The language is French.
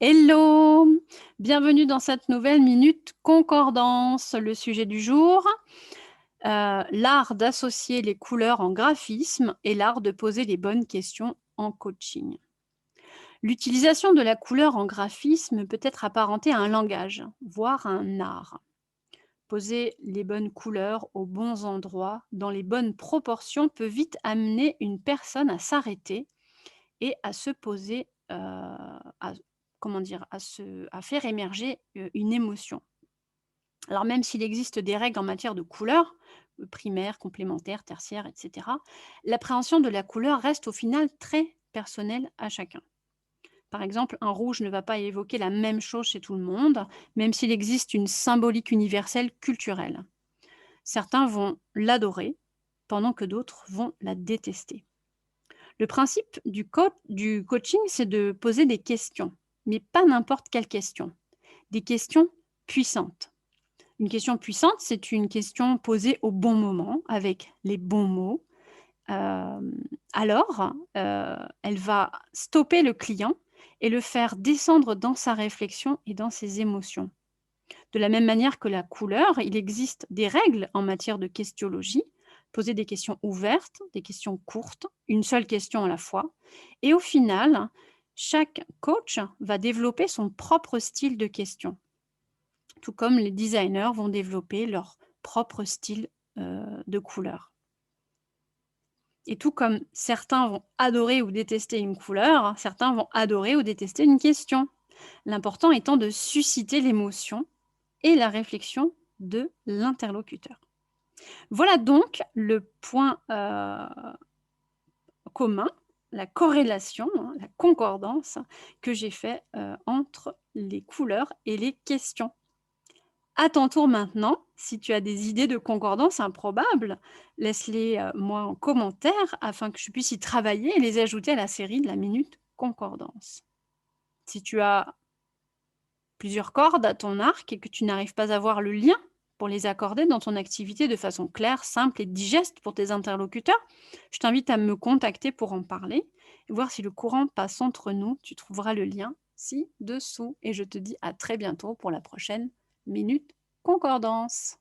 Hello! Bienvenue dans cette nouvelle minute concordance. Le sujet du jour, l'art d'associer les couleurs en graphisme et l'art de poser les bonnes questions en coaching. L'utilisation de la couleur en graphisme peut être apparentée à un langage, voire à un art. Poser les bonnes couleurs aux bons endroits, dans les bonnes proportions, peut vite amener une personne à s'arrêter et à se poser, à comment dire? À faire émerger, une émotion. Alors même s'il existe des règles en matière de couleurs, primaires, complémentaires, tertiaires et cetera, l'appréhension de la couleur reste au final très personnelle à chacun. Par exemple, un rouge ne va pas évoquer la même chose chez tout le monde, même s'il existe une symbolique universelle culturelle. Certains vont l'adorer, pendant que d'autres vont la détester. Le principe du coaching, c'est de poser des questions, mais pas n'importe quelle question. Des questions puissantes. Une question puissante, c'est une question posée au bon moment, avec les bons mots. Alors, elle va stopper le client et le faire descendre dans sa réflexion et dans ses émotions. De la même manière que la couleur, il existe des règles en matière de questionologie. Poser des questions ouvertes, des questions courtes, une seule question à la fois. Et au final, chaque coach va développer son propre style de question, tout comme les designers vont développer leur propre style de couleur. Et tout comme certains vont adorer ou détester une couleur, certains vont adorer ou détester une question. L'important étant de susciter l'émotion et la réflexion de l'interlocuteur. Voilà donc le point commun, la corrélation, hein, la concordance que j'ai fait entre les couleurs et les questions. À ton tour maintenant, si tu as des idées de concordance improbables, laisse-les moi en commentaire afin que je puisse y travailler et les ajouter à la série de la minute concordance. Si tu as plusieurs cordes à ton arc et que tu n'arrives pas à voir le lien pour les accorder dans ton activité de façon claire, simple et digeste pour tes interlocuteurs, je t'invite à me contacter pour en parler et voir si le courant passe entre nous. Tu trouveras le lien ci-dessous et je te dis à très bientôt pour la prochaine Minute Concordance.